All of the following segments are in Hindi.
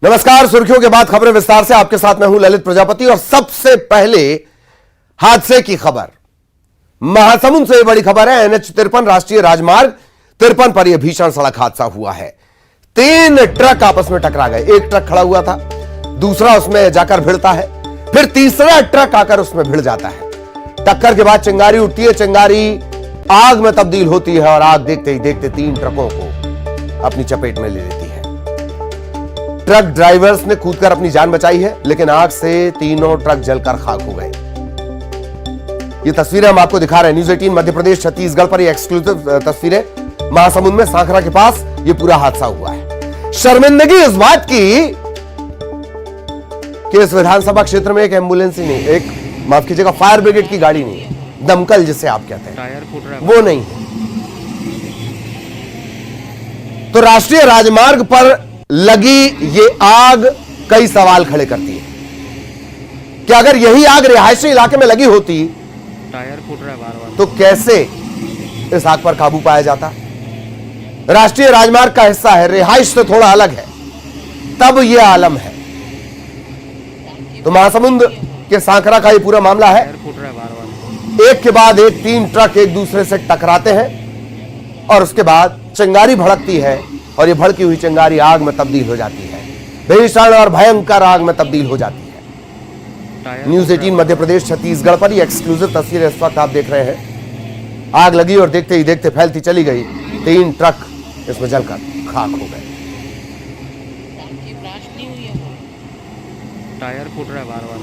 नमस्कार। सुर्खियों के बाद खबरें विस्तार से। आपके साथ मैं हूं ललित प्रजापति और सबसे पहले हादसे की खबर। महासमुंद से बड़ी खबर है। NH 53 राष्ट्रीय राजमार्ग 53 पर यह भीषण सड़क हादसा हुआ है। 3 ट्रक आपस में टकरा गए। एक ट्रक खड़ा हुआ था, दूसरा उसमें जाकर भिड़ता है, फिर तीसरा ट्रक आकर उसमें भिड़ जाता है। टक्कर के बाद चिंगारी उठती है। चिंगारी आग में तब्दील होती है और आग देखते ही देखते 3 ट्रकों को अपनी चपेट में ले लेती है। ट्रक ड्राइवर्स ने कूदकर अपनी जान बचाई है, लेकिन आग से तीनों ट्रक जलकर खाक हो गए। ये तस्वीरें हम आपको दिखा रहे हैं। न्यूज़ 18 मध्य प्रदेश छत्तीसगढ़ पर ये एक्सक्लूसिव तस्वीरें। महासमुंद में सांखरा के पास ये पूरा हादसा हुआ है। शर्मिंदगी इस बात की कि इस विधानसभा क्षेत्र में एक एम्बुलेंस ही नहीं, एक माफ कीजिएगा फायर ब्रिगेड की गाड़ी नहीं है, दमकल जिसे आप कहते हैं, टायर फूट रहा है, वो नहीं है। तो राष्ट्रीय राजमार्ग पर लगी ये आग कई सवाल खड़े करती है कि अगर यही आग रिहायशी इलाके में लगी होती टायर फूट रहा है बार-बार, तो कैसे इस आग पर काबू पाया जाता। राष्ट्रीय राजमार्ग का हिस्सा है, रिहाइश से थोड़ा अलग है, तब यह आलम है। तो महासमुंद के सांखरा का यह पूरा मामला है। टायर फूट रहा है बार-बार, एक के बाद एक 3 ट्रक एक दूसरे से टकराते हैं और उसके बाद चिंगारी भड़कती है और ये भड़की हुई चिंगारी आग में तब्दील हो जाती है। भीषण और भयंकर आग में तब्दील हो जाती है। टायर न्यूज़ 18 मध्य प्रदेश छत्तीसगढ़ पर ये एक्सक्लूसिव तस्वीर इस वक्त आप देख रहे हैं। आग लगी और देखते ही देखते फैलती चली गई। 3 ट्रक इसमें जलकर खाक हो गए। टायर फूट रहा है बार-बार,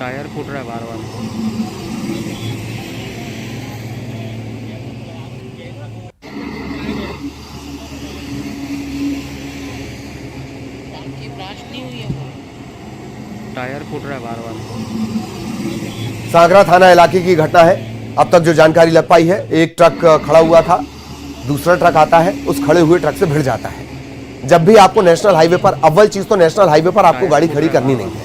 टायर फूट रहा है बार-बार, टायर फूट रहा है बार-बार, सांखरा थाना इलाके की घटना है। अब तक जो जानकारी लग पाई है, एक ट्रक खड़ा हुआ था, दूसरा ट्रक आता है, उस खड़े हुए ट्रक से भिड़ जाता है। जब भी आपको नेशनल हाईवे पर, अव्वल चीज तो नेशनल हाईवे पर आपको गाड़ी खड़ी करनी नहीं है।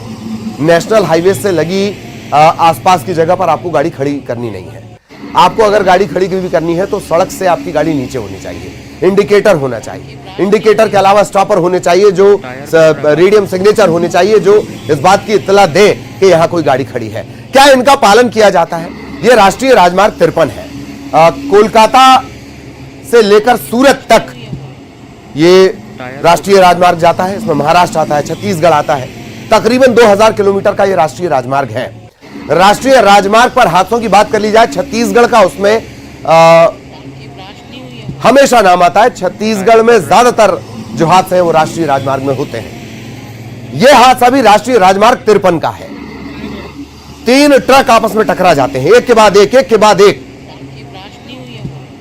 नेशनल हाईवे से लगी आसपास की जगह पर आपको गाड़ी खड़ी करनी नहीं है। आपको अगर गाड़ी खड़ी भी करनी है तो सड़क से आपकी गाड़ी नीचे होनी चाहिए, इंडिकेटर होना चाहिए। इंडिकेटर के अलावा स्टॉपर होने चाहिए, जो रेडियम सिग्नेचर होने चाहिए, जो इस बात की इत्तला दे कि यहां कोई गाड़ी खड़ी है। क्या इनका पालन किया जाता है? यह राष्ट्रीय राजमार्ग 53 है। कोलकाता से लेकर सूरत तक ये राष्ट्रीय राजमार्ग जाता है। इसमें महाराष्ट्र आता है, छत्तीसगढ़ आता है। तकरीबन 2000 किलोमीटर का यह राष्ट्रीय राजमार्ग है। राष्ट्रीय राजमार्ग पर हादसों की बात कर ली जाए, छत्तीसगढ़ का उसमें हमेशा नाम आता है। छत्तीसगढ़ में ज्यादातर जो हादसे हैं वो राष्ट्रीय राजमार्ग में होते हैं। यह हादसा भी राष्ट्रीय राजमार्ग 53 का है। 3 ट्रक आपस में टकरा जाते हैं, एक के बाद एक, एक के बाद एक।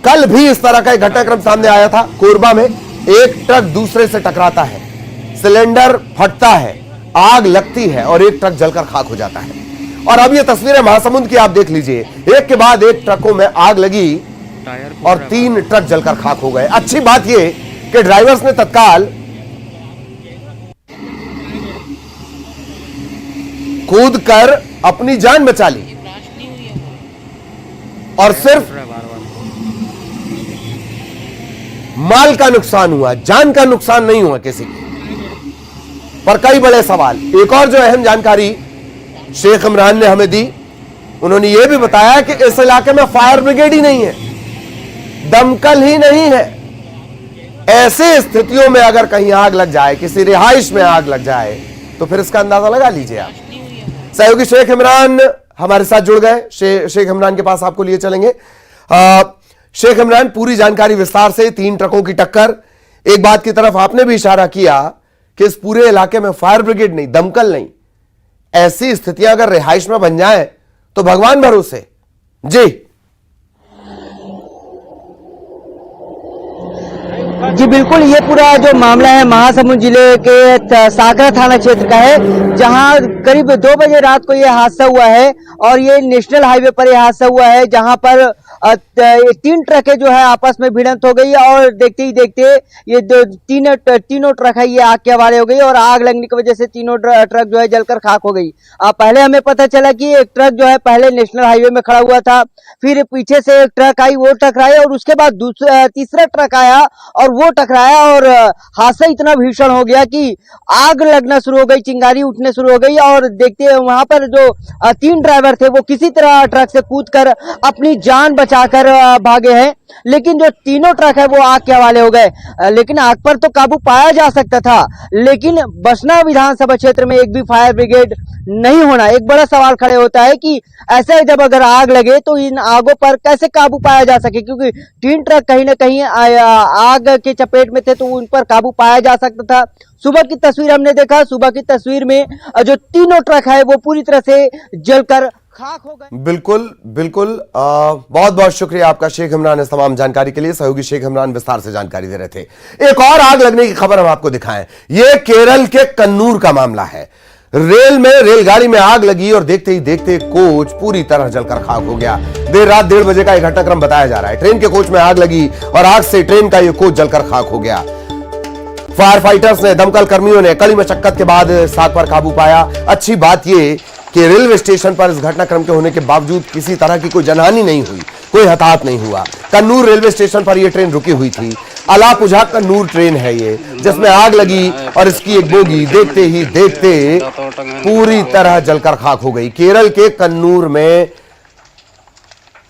कल भी इस तरह का एक घटनाक्रम सामने आया था। कोरबा में एक ट्रक दूसरे से टकराता है, सिलेंडर फटता है, आग लगती है और एक ट्रक जलकर खाक हो जाता है। और अब ये तस्वीरें महासमुंद की आप देख लीजिए। एक के बाद एक ट्रकों में आग लगी टायर फूट और रहा है 3 ट्रक जलकर खाक हो गए। अच्छी बात यह कि ड्राइवर्स ने तत्काल कूद कर अपनी जान बचा ली और सिर्फ फूट रहा है बार-बार, माल का नुकसान हुआ, जान का नुकसान नहीं हुआ किसी की। पर कई बड़े सवाल। एक और जो अहम जानकारी शेख इमरान ने हमें दी, उन्होंने यह भी बताया कि इस इलाके में फायर ब्रिगेड ही नहीं है, दमकल ही नहीं है। ऐसे स्थितियों में अगर कहीं आग लग जाए, किसी रिहाइश में आग लग जाए, तो फिर इसका अंदाजा लगा लीजिए आप। सहयोगी शेख इमरान हमारे साथ जुड़ गए। शेख इमरान के पास आपको लिए चलेंगे। शेख इमरान, पूरी जानकारी विस्तार से। 3 ट्रकों की टक्कर। एक बात की तरफ आपने भी इशारा किया कि इस पूरे इलाके में फायर ब्रिगेड नहीं, दमकल नहीं। ऐसी स्थितियां अगर रिहाइश में बन जाए तो भगवान भरोसे। जी जी बिल्कुल, ये पूरा जो मामला है महासमुंद जिले के सागरा थाना क्षेत्र का है, जहां करीब 2 बजे रात को ये हादसा हुआ है और ये नेशनल हाईवे पर ये हादसा हुआ है, जहां पर 3 ट्रकें जो है आपस में भिड़ंत हो गई और देखते ही देखते ये तीनों ट्रक है ये आग के हवाले हो गई और आग लगने की वजह से तीनों ट्रक जो है जलकर खाक हो गई। पहले हमें पता चला कि एक ट्रक जो है पहले नेशनल हाईवे में खड़ा हुआ था, फिर पीछे से एक ट्रक आई, वो टकराई और उसके बाद तीसरा ट्रक आया और वो टकराया और हादसा इतना भीषण हो गया कि आग लगना शुरू हो गई, चिंगारी उठने शुरू हो गई और देखते वहां पर जो 3 ड्राइवर थे वो किसी तरह ट्रक से कूदकर अपनी जान बचाकर भागे हैं, लेकिन जो तीनों ट्रक है वो आग के हवाले हो गए। लेकिन आग पर तो काबू पाया जा सकता था, लेकिन बसना विधानसभा क्षेत्र में एक भी फायर ब्रिगेड नहीं होना एक बड़ा सवाल खड़े होता है कि ऐसे जब अगर आग लगे तो इन आगों पर कैसे काबू पाया जा सके, क्योंकि 3 ट्रक कहीं ना कहीं आग के चपेट में थे तो उन पर काबू पाया जा सकता था। सुबह की तस्वीर हमने देखा, सुबह की तस्वीर में जो तीनों ट्रक है वो पूरी तरह से जलकर खाक हो गए। बिल्कुल बिल्कुल, बहुत बहुत शुक्रिया आपका शेख इमरान इस तमाम जानकारी के लिए। सहयोगी शेख इमरान विस्तार से जानकारी दे रहे थे। एक और आग लगने की खबर हम आपको दिखाएं। यह केरल के कन्नूर का मामला है। रेलगाड़ी में आग लगी और देखते ही देखते कोच पूरी तरह जलकर खाक हो गया। देर रात 1:30 बजे का यह घटनाक्रम बताया जा रहा है। ट्रेन के कोच में आग लगी और आग से ट्रेन का यह कोच जलकर खाक हो गया। फायर फाइटर्स ने, दमकल कर्मियों ने कड़ी मशक्कत के बाद इस आग पर काबू पाया। अच्छी बात यह कि रेलवे स्टेशन पर इस घटनाक्रम के होने के बावजूद किसी तरह की कोई जनहानि नहीं हुई, कोई हताहत नहीं हुआ। कन्नूर रेलवे स्टेशन पर यह ट्रेन रुकी हुई थी। अलापुझा कन्नूर ट्रेन है ये, जिसमें आग लगी और इसकी एक बोगी देखते ही देखते पूरी तरह जलकर खाक हो गई। केरल के कन्नूर में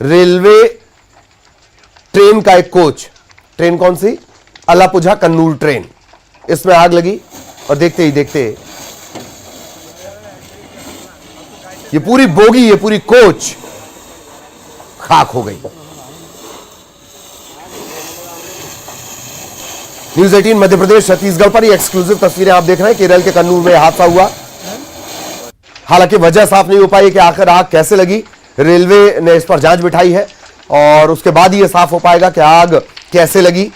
रेलवे ट्रेन का एक कोच, ट्रेन कौन सी? अलापुझा कन्नूर ट्रेन, इसमें आग लगी और देखते ही देखते ये पूरी बोगी, ये पूरी कोच खाक हो गई। न्यूज़ 18 मध्य प्रदेश छत्तीसगढ़ पर ये एक्सक्लूसिव तस्वीरें आप देख रहे हैं। केरल के कन्नूर में हादसा हुआ। हालांकि वजह साफ नहीं हो पाई कि आखिर आग कैसे लगी। रेलवे ने इस पर जांच बिठाई है और उसके बाद ही यह साफ हो पाएगा कि आग कैसे लगी।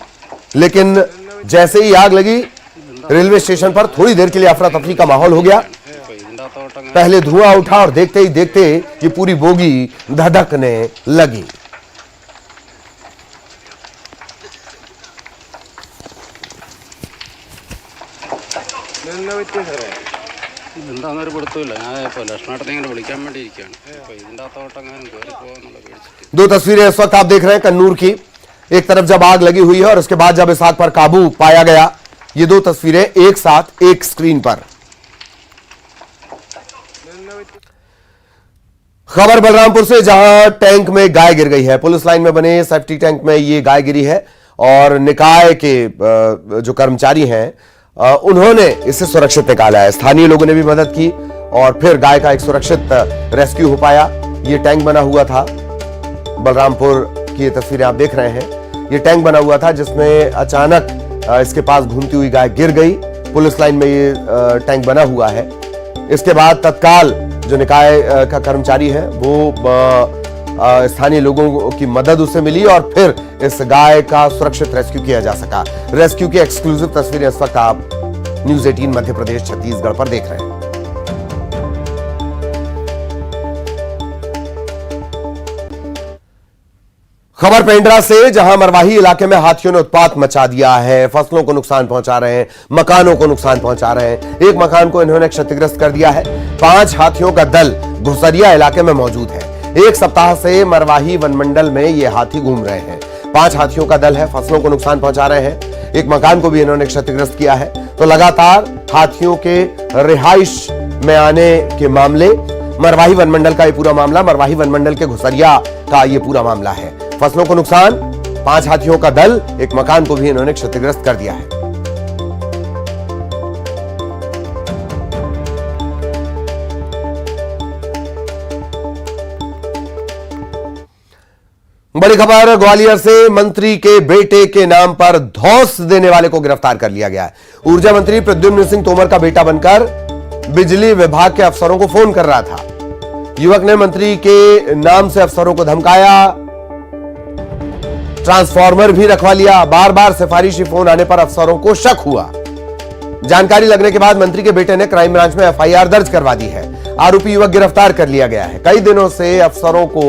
लेकिन जैसे ही आग लगी, रेलवे स्टेशन पर थोड़ी देर के लिए अफरा तफरी का माहौल हो गया। पहले धुआं उठा और देखते ही देखते ये पूरी बोगी धधकने लगी। दो तस्वीरें इस वक्त आप देख रहे हैं कन्नूर की। एक तरफ जब आग लगी हुई है और उसके बाद जब इस आग पर काबू पाया गया। ये दो तस्वीरें एक साथ एक स्क्रीन पर। खबर बलरामपुर से, जहां टैंक में गाय गिर गई है। पुलिस लाइन में बने सेफ्टी टैंक में ये गाय गिरी है और निकाय के जो कर्मचारी हैं उन्होंने इसे सुरक्षित निकाला है। स्थानीय लोगों ने भी मदद की और फिर गाय का एक सुरक्षित रेस्क्यू हो पाया। ये टैंक बना हुआ था, बलरामपुर की ये तस्वीरें आप देख रहे हैं। ये टैंक बना हुआ था जिसमें अचानक इसके पास घूमती हुई गाय गिर गई। पुलिस लाइन में ये टैंक बना हुआ है। इसके बाद तत्काल जो निकाय का कर्मचारी है वो स्थानीय लोगों की मदद उसे मिली और फिर इस गाय का सुरक्षित रेस्क्यू किया जा सका। रेस्क्यू की एक्सक्लूसिव तस्वीरें इस वक्त आप न्यूज़ 18 मध्य प्रदेश छत्तीसगढ़ पर देख रहे हैं। खबर पेंड्रा से, जहां मरवाही इलाके में हाथियों ने उत्पात मचा दिया है। फसलों को नुकसान पहुंचा रहे हैं, मकानों को नुकसान पहुंचा रहे हैं। एक मकान को इन्होंने क्षतिग्रस्त कर दिया है। 5 हाथियों का दल घुसरिया इलाके में मौजूद है। एक सप्ताह से मरवाही वनमंडल में ये हाथी घूम रहे हैं। 5 हाथियों का दल है, फसलों को नुकसान पहुंचा रहे हैं। एक मकान को भी इन्होंने क्षतिग्रस्त किया है। तो लगातार हाथियों के रिहाइश में आने के मामले, मरवाही वनमंडल का ये पूरा मामला, मरवाही वनमंडल के घुसरिया का ये पूरा मामला है। फसलों को नुकसान, 5 हाथियों का दल, एक मकान को भी इन्होंने क्षतिग्रस्त कर दिया है। बड़ी खबर, ग्वालियर से मंत्री के बेटे के नाम पर धौंस देने वाले को गिरफ्तार कर लिया गया है। ऊर्जा मंत्री प्रद्युम्न सिंह तोमर का बेटा बनकर बिजली विभाग के अफसरों को फोन कर रहा था। युवक ने मंत्री के नाम से अफसरों को धमकाया, ट्रांसफार्मर भी रखवा लिया। बार बार सिफारिशी फोन आने पर अफसरों को शक हुआ। जानकारी लगने के बाद मंत्री के बेटे ने क्राइम ब्रांच में एफआईआर दर्ज करवा दी है। आरोपी युवक गिरफ्तार कर लिया गया है। कई दिनों से अफसरों को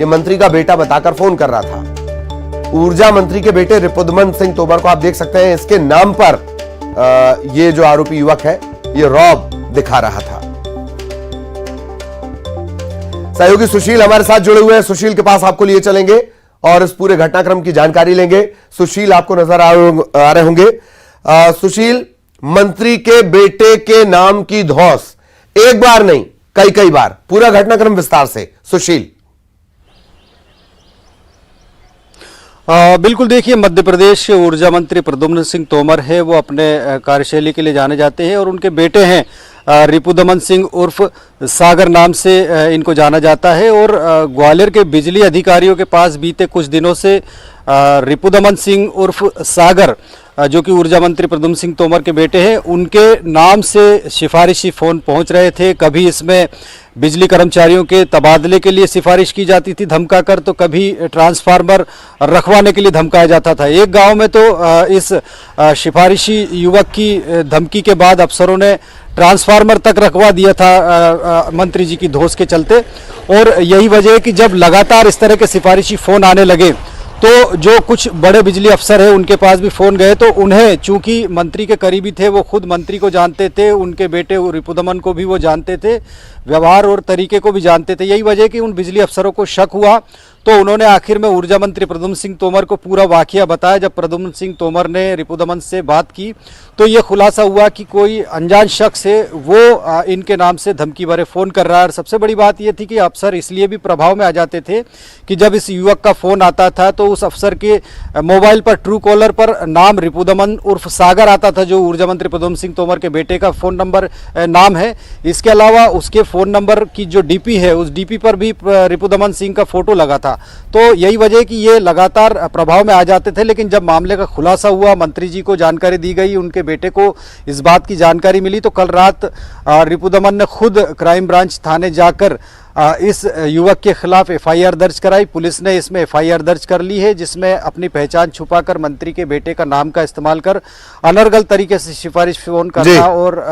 यह मंत्री का बेटा बताकर फोन कर रहा था। ऊर्जा मंत्री के बेटे रिपुदमन सिंह तोमर को आप देख सकते हैं, इसके नाम पर ये जो आरोपी युवक है ये रौब दिखा रहा था। सहयोगी सुशील हमारे साथ जुड़े हुए हैं। सुशील के पास आपको लिए चलेंगे और इस पूरे घटनाक्रम की जानकारी लेंगे। सुशील आपको नजर आ रहे होंगे। सुशील, मंत्री के बेटे के नाम की धौंस एक बार नहीं कई कई बार, पूरा घटनाक्रम विस्तार से सुशील। बिल्कुल, देखिए, मध्य प्रदेश के ऊर्जा मंत्री प्रद्युम्न सिंह तोमर है, वो अपने कार्यशैली के लिए जाने जाते हैं और उनके बेटे हैं रिपुदमन सिंह उर्फ सागर नाम से इनको जाना जाता है। और ग्वालियर के बिजली अधिकारियों के पास बीते कुछ दिनों से रिपुदमन सिंह उर्फ सागर, जो कि ऊर्जा मंत्री प्रद्युम्न सिंह तोमर के बेटे हैं, उनके नाम से सिफारिशी फ़ोन पहुंच रहे थे। कभी इसमें बिजली कर्मचारियों के तबादले के लिए सिफारिश की जाती थी धमकाकर, तो कभी ट्रांसफार्मर रखवाने के लिए धमकाया जाता था। एक गांव में तो इस सिफारिशी युवक की धमकी के बाद अफसरों ने ट्रांसफार्मर तक रखवा दिया था मंत्री जी की धौंस के चलते। और यही वजह है कि जब लगातार इस तरह के सिफारिशी फ़ोन आने लगे तो जो कुछ बड़े बिजली अफसर हैं उनके पास भी फ़ोन गए, तो उन्हें, चूंकि मंत्री के करीबी थे, वो खुद मंत्री को जानते थे, उनके बेटे रिपुदमन को भी वो जानते थे, व्यवहार और तरीके को भी जानते थे। यही वजह कि उन बिजली अफसरों को शक हुआ, तो उन्होंने आखिर में ऊर्जा मंत्री प्रद्युम्न सिंह तोमर को पूरा वाकया बताया। जब प्रद्युम्न सिंह तोमर ने रिपुदमन से बात की तो ये खुलासा हुआ कि कोई अनजान शख्स है, वो इनके नाम से धमकी भरे फ़ोन कर रहा है। और सबसे बड़ी बात ये थी कि अफसर इसलिए भी प्रभाव में आ जाते थे कि जब इस युवक का फ़ोन आता था तो उस अफसर के मोबाइल पर, ट्रू कॉलर पर नाम रिपुदमन उर्फ सागर आता था, जो ऊर्जा मंत्री प्रद्युम्न सिंह तोमर के बेटे का फ़ोन नंबर नाम है। इसके अलावा उसके फ़ोन नंबर की जो डीपी है, उस डीपी पर भी रिपुदमन सिंह का फ़ोटो लगा था। तो यही वजह कि ये लगातार प्रभाव में आ जाते थे। लेकिन जब मामले का खुलासा हुआ, मंत्री जी को जानकारी दी गई, उनके बेटे को इस बात की जानकारी मिली, तो कल रात रिपुदमन ने खुद क्राइम ब्रांच थाने जाकर इस युवक के खिलाफ एफआईआर दर्ज कराई। पुलिस ने इसमें एफआईआर दर्ज कर ली है, जिसमें अपनी पहचान छुपाकर मंत्री के बेटे का नाम का इस्तेमाल कर अनर्गल तरीके से सिफारिश फोन करना और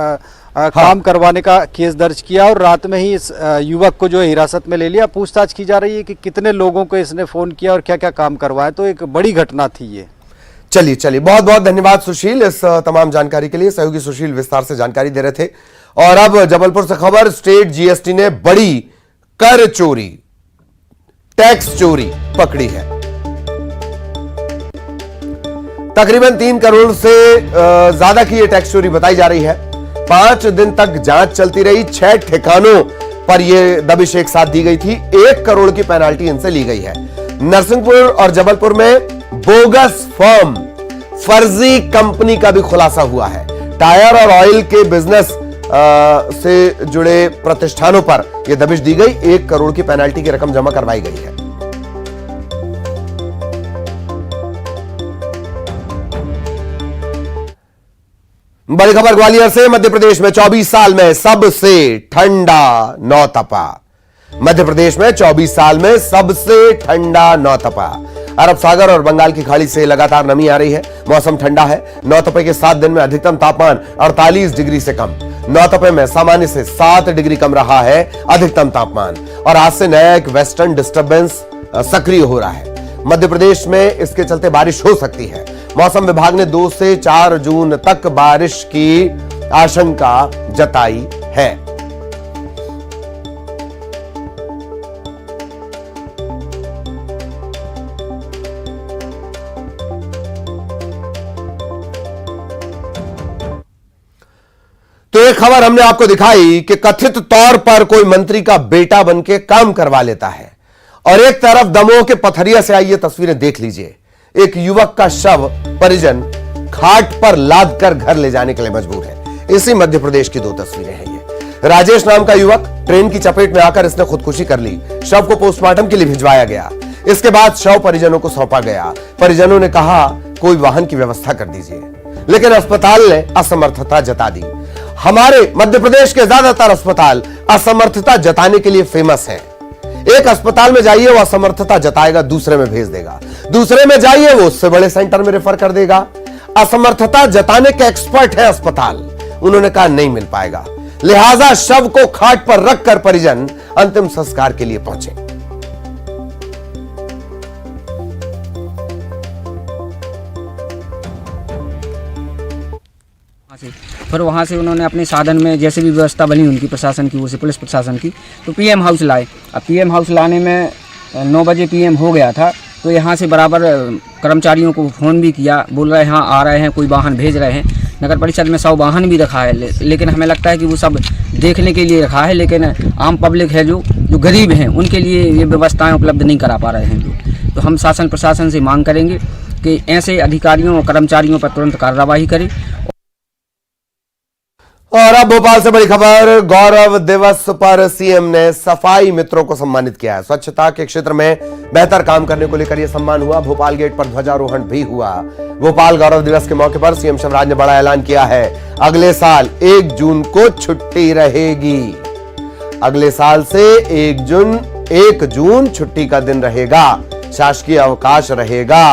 काम करवाने का केस दर्ज किया। और रात में ही इस युवक को जो है हिरासत में ले लिया। पूछताछ की जा रही है कि कितने लोगों को इसने फोन किया और क्या क्या काम करवाया। तो एक बड़ी घटना थी ये। चलिए, बहुत बहुत धन्यवाद सुशील इस तमाम जानकारी के लिए। सहयोगी सुशील विस्तार से जानकारी दे रहे थे। और अब जबलपुर से खबर, स्टेट जीएसटी ने बड़ी कर चोरी, टैक्स चोरी पकड़ी है। तकरीबन 3 करोड़ से ज्यादा की यह टैक्स चोरी बताई जा रही है। 5 दिन तक जांच चलती रही। 6 ठिकानों पर यह दबिश एक साथ दी गई थी। 1 करोड़ की पेनाल्टी इनसे ली गई है। नरसिंहपुर और जबलपुर में बोगस फर्म, फर्जी कंपनी का भी खुलासा हुआ है। टायर और ऑयल के बिजनेस से जुड़े प्रतिष्ठानों पर यह दबिश दी गई। 1 करोड़ की पेनाल्टी की रकम जमा करवाई गई है। बड़ी खबर ग्वालियर से, मध्य प्रदेश में 24 साल में सबसे ठंडा नौतपा। मध्य प्रदेश में 24 साल में सबसे ठंडा नौतपा। अरब सागर और बंगाल की खाड़ी से लगातार नमी आ रही है। मौसम ठंडा है। नौतपे के 7 दिन में अधिकतम तापमान 48 डिग्री से कम। नौतपे में सामान्य से 7 डिग्री कम रहा है अधिकतम तापमान। और आज से नया एक वेस्टर्न डिस्टर्बेंस सक्रिय हो रहा है। मध्य प्रदेश में इसके चलते बारिश हो सकती है। मौसम विभाग ने 2 से 4 जून तक बारिश की आशंका जताई है। तो एक खबर हमने आपको दिखाई कि कथित तौर पर कोई मंत्री का बेटा बनके काम करवा लेता है। और एक तरफ दमोह के पथरिया से आई ये तस्वीरें देख लीजिए। एक युवक का शव परिजन खाट पर लाद कर घर ले जाने के लिए मजबूर है। इसी मध्य प्रदेश की 2 तस्वीरें हैं ये। राजेश नाम का युवक, ट्रेन की चपेट में आकर इसने खुदकुशी कर ली। शव को पोस्टमार्टम के लिए भिजवाया गया। इसके बाद शव परिजनों को सौंपा गया। परिजनों ने कहा कोई वाहन की व्यवस्था कर दीजिए, लेकिन अस्पताल ने असमर्थता जता दी। हमारे मध्य प्रदेश के ज्यादातर अस्पताल असमर्थता जताने के लिए फेमस हैं। एक अस्पताल में जाइए, वो असमर्थता जताएगा, दूसरे में भेज देगा, दूसरे में जाइए, वो उससे बड़े सेंटर में रेफर कर देगा। असमर्थता जताने के एक्सपर्ट है अस्पताल, उन्होंने कहा नहीं मिल पाएगा, लिहाजा शव को खाट पर रखकर परिजन अंतिम संस्कार के लिए पहुंचे। फिर वहाँ से उन्होंने अपने साधन में जैसे भी व्यवस्था बनी उनकी प्रशासन की, वो से पुलिस प्रशासन की, तो पीएम हाउस लाए। अब पीएम हाउस लाने में 9 बजे पीएम हो गया था, तो यहाँ से बराबर कर्मचारियों को फ़ोन भी किया, बोल रहे हैं हाँ आ रहे हैं, कोई वाहन भेज रहे हैं। नगर परिषद में 100 वाहन भी रखा है, लेकिन हमें लगता है कि वो सब देखने के लिए रखा है, लेकिन आम पब्लिक है जो गरीब हैं उनके लिए ये व्यवस्थाएँ उपलब्ध नहीं करा पा रहे हैं जो। तो हम शासन प्रशासन से मांग करेंगे कि ऐसे अधिकारियों और कर्मचारियों पर तुरंत कार्रवाई करें। और अब भोपाल से बड़ी खबर, गौरव दिवस पर सीएम ने सफाई मित्रों को सम्मानित किया है। स्वच्छता के क्षेत्र में बेहतर काम करने को लेकर यह सम्मान हुआ। भोपाल गेट पर ध्वजारोहण भी हुआ। भोपाल गौरव दिवस के मौके पर सीएम शिवराज ने बड़ा ऐलान किया है, अगले साल 1 जून को छुट्टी रहेगी। अगले साल से 1 जून छुट्टी का दिन रहेगा, शासकीय अवकाश रहेगा।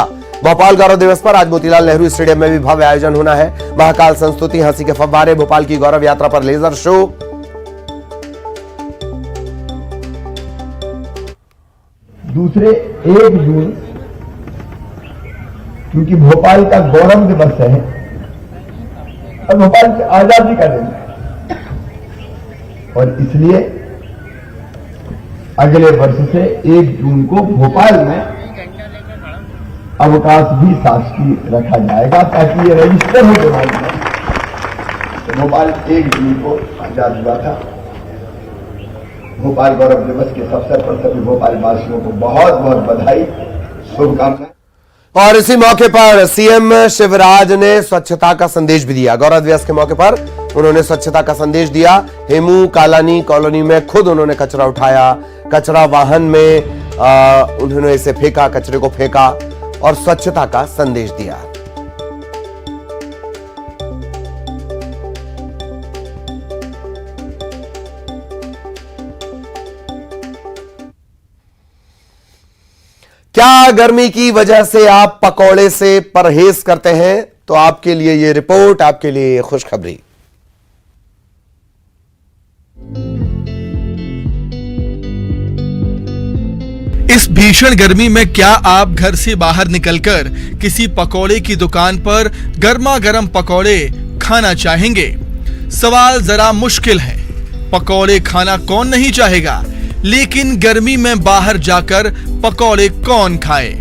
भोपाल गौरव दिवस पर आज मोतीलाल नेहरू स्टेडियम में भी भव्य आयोजन होना है। महाकाल संस्तुति, हंसी के फव्वारे, भोपाल की गौरव यात्रा पर लेजर शो। दूसरे 1 जून क्योंकि भोपाल का गौरव दिवस है और भोपाल की आजादी का दिन है, और इसलिए अगले वर्ष से 1 जून को भोपाल में अवकाश भी शासकीय रखा जाएगा, ताकि ये रजिस्टर हो जाए। तो भोपाल 1 जून को आजाद हुआ था। भोपाल गौरव दिवस के अवसर पर सभी भोपाल वासियों को बहुत बहुत बधाई, शुभकामनाएं। और इसी मौके पर सीएम शिवराज ने स्वच्छता का संदेश भी दिया। गौरव दिवस के मौके पर उन्होंने स्वच्छता का संदेश दिया। हेमू कालानी कॉलोनी में खुद उन्होंने कचरा उठाया, कचरा वाहन में उन्होंने इसे फेंका, कचरे को फेंका और स्वच्छता का संदेश दिया। क्या गर्मी की वजह से आप पकौड़े से परहेज करते हैं? तो आपके लिए ये रिपोर्ट, आपके लिए ये खुशखबरी। इस भीषण गर्मी में क्या आप घर से बाहर निकलकर किसी पकौड़े की दुकान पर गर्मा गर्म पकौड़े खाना चाहेंगे? सवाल जरा मुश्किल है। पकौड़े खाना कौन नहीं चाहेगा, लेकिन गर्मी में बाहर जाकर पकौड़े कौन खाए?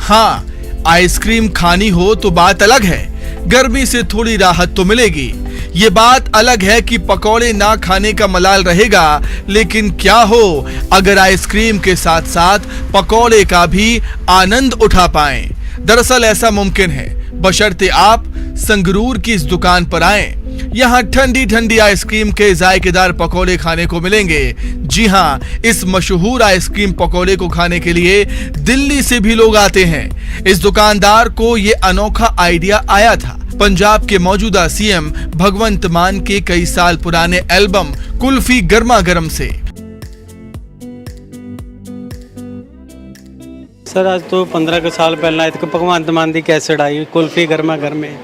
हाँ, आइसक्रीम खानी हो तो बात अलग है, गर्मी से थोड़ी राहत तो मिलेगी। ये बात अलग है कि पकौड़े ना खाने का मलाल रहेगा, लेकिन क्या हो अगर आइसक्रीम के साथ साथ पकौड़े का भी आनंद उठा पाएं। दरअसल ऐसा मुमकिन है, बशर्ते आप संगरूर की इस दुकान पर आएं। यहाँ ठंडी ठंडी आइसक्रीम के जायकेदार पकौड़े खाने को मिलेंगे। जी हाँ, इस मशहूर आइसक्रीम पकौड़े को खाने के लिए दिल्ली से भी लोग आते हैं। इस दुकानदार को ये अनोखा आइडिया आया था पंजाब के मौजूदा सीएम भगवंत मान के कई साल पुराने एल्बम कुल्फी गर्मा गर्म से। सर आज तो 15 साल पहला एक भगवंत मान की कैसेट आई कुल्फी गर्मा गर्म में,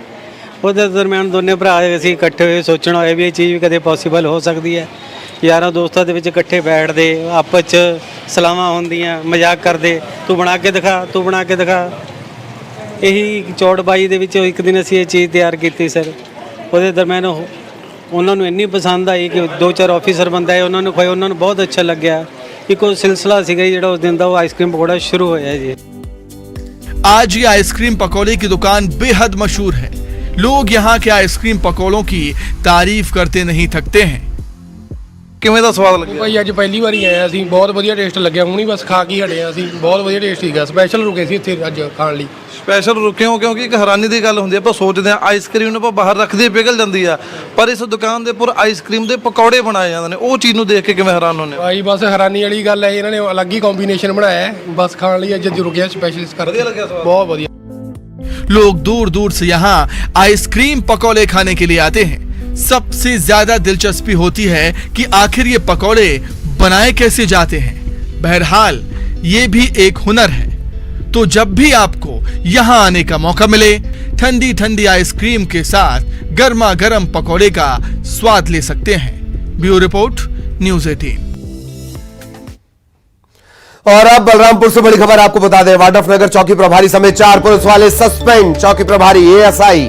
ਉਹਦੇ ਦਰਮਿਆਨ ਦੋਨੇ ਭਰਾ ਅਸੀਂ ਇਕੱਠੇ ਹੋਏ ਸੋਚਣਾ ਹੋਇਆ ਵੀ ਇਹ ਚੀਜ਼ ਵੀ ਕਦੇ ਪੋਸੀਬਲ ਹੋ ਸਕਦੀ ਹੈ। ਯਾਰਾਂ ਦੋਸਤਾਂ ਦੇ ਵਿੱਚ ਇਕੱਠੇ ਬੈਠਦੇ, ਆਪਸ 'ਚ ਸਲਾਹਾਂ ਹੁੰਦੀਆਂ, ਮਜ਼ਾਕ ਕਰਦੇ, ਤੂੰ ਬਣਾ ਕੇ ਦਿਖਾ, ਤੂੰ ਬਣਾ ਕੇ ਦਿਖਾ। ਇਹੀ ਚੌੜਬਾਈ ਦੇ ਵਿੱਚ ਇੱਕ ਦਿਨ ਅਸੀਂ ਇਹ ਚੀਜ਼ ਤਿਆਰ ਕੀਤੀ ਸਰ। ਉਹਦੇ ਦਰਮਿਆਨ ਉਹਨਾਂ ਨੂੰ ਇੰਨੀ ਪਸੰਦ ਆਈ ਕਿ 2-4 ਆਫੀਸਰ ਬੰਦੇ ਆਏ, ਉਹਨਾਂ ਨੂੰ ਖਵਾਏ, ਉਹਨਾਂ ਨੂੰ ਬਹੁਤ ਅੱਛਾ ਲੱਗਿਆ। ਇੱਕ ਉਹ ਸਿਲਸਿਲਾ ਸੀਗਾ ਜਿਹੜਾ ਉਸ ਦਿਨ ਦਾ ਉਹ ਆਈਸਕ੍ਰੀਮ ਪਕੌੜਾ शुरू होया जी। आज ये आइसक्रीम पकौड़े की दुकान बेहद मशहूर है। लोग यहाँ के आइसक्रीम पकौड़ों की तारीफ करते नहीं थकते हैं। किवें दा स्वाद लगे भाई ਅੱਜ ਪਹਿਲੀ ਵਾਰੀ ਆਏ ਅਸੀਂ, ਬਹੁਤ ਵਧੀਆ ਟੇਸਟ ਲੱਗਿਆ। ਹੁਣੀ ਬਸ ਖਾ ਕੇ ਹਟੇ ਅਸੀਂ, ਬਹੁਤ ਵਧੀਆ ਟੇਸਟ ਸੀਗਾ। ਸਪੈਸ਼ਲ ਰੁਕੇ ਸੀ ਇੱਥੇ ਅੱਜ ਖਾਣ ਲਈ। ਸਪੈਸ਼ਲ ਰੁਕੇ ਹੋ ਕਿਉਂਕਿ ਇੱਕ ਹੈਰਾਨੀ ਦੀ ਗੱਲ ਹੁੰਦੀ ਹੈ, ਆਪਾਂ ਸੋਚਦੇ ਹਾਂ ਆਈਸਕ੍ਰੀਮ ਨੂੰ ਆਪਾਂ ਬਾਹਰ ਰੱਖਦੇ ਪਿਘਲ ਜਾਂਦੀ ਆ, ਪਰ ਇਸ ਦੁਕਾਨ ਦੇ ਉੱਪਰ ਆਈਸਕ੍ਰੀਮ ਦੇ ਪਕੌੜੇ ਬਣਾਏ ਜਾਂਦੇ ਨੇ। ਉਹ ਚੀਜ਼ ਨੂੰ ਦੇਖ ਕੇ ਕਿਵੇਂ ਹੈਰਾਨ ਹੁੰਦੇ ਭਾਈ ਬਸ ਹੈਰਾਨੀ ਵਾਲੀ ਗੱਲ ਹੈ, ਇਹਨਾਂ ਨੇ ਅਲੱਗ ਹੀ ਕੰਬੀਨੇਸ਼ਨ ਬਣਾਇਆ ਹੈ। ਬਸ ਖਾਣ ਲਈ ਅੱਜ ਰੁਕਿਆ ਸਪੈਸ਼ਲਿਸਟ ਕਰਕੇ। ਵਧੀਆ ਲੱਗਿਆ ਸਵਾਦ, ਬਹੁਤ ਵਧੀਆ। लोग दूर दूर से यहाँ आइसक्रीम पकौड़े खाने के लिए आते हैं। सबसे ज्यादा दिलचस्पी होती है कि आखिर ये पकौड़े बनाए कैसे जाते हैं। बहरहाल ये भी एक हुनर है। तो जब भी आपको यहां आने का मौका मिले, ठंडी ठंडी आइसक्रीम के साथ गर्मा गर्म पकौड़े का स्वाद ले सकते हैं। Bureau report, news 18। और अब बलरामपुर से बड़ी खबर आपको बता दें, वाड्रफनगर चौकी प्रभारी समेत 4 पुलिस वाले सस्पेंड। चौकी प्रभारी, एएसआई,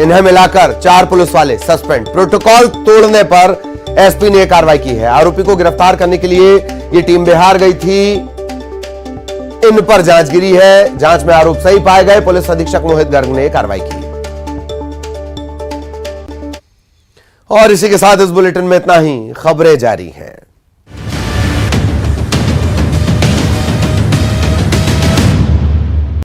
इन्हें मिलाकर 4 पुलिस वाले सस्पेंड। प्रोटोकॉल तोड़ने पर एसपी ने कार्रवाई की है। आरोपी को गिरफ्तार करने के लिए यह टीम बिहार गई थी। इन पर जांच गिरी है। जांच में आरोप सही पाए गए। पुलिस अधीक्षक मोहित गर्ग ने कार्रवाई की। और इसी के साथ इस बुलेटिन में इतना ही। खबरें जारी हैं।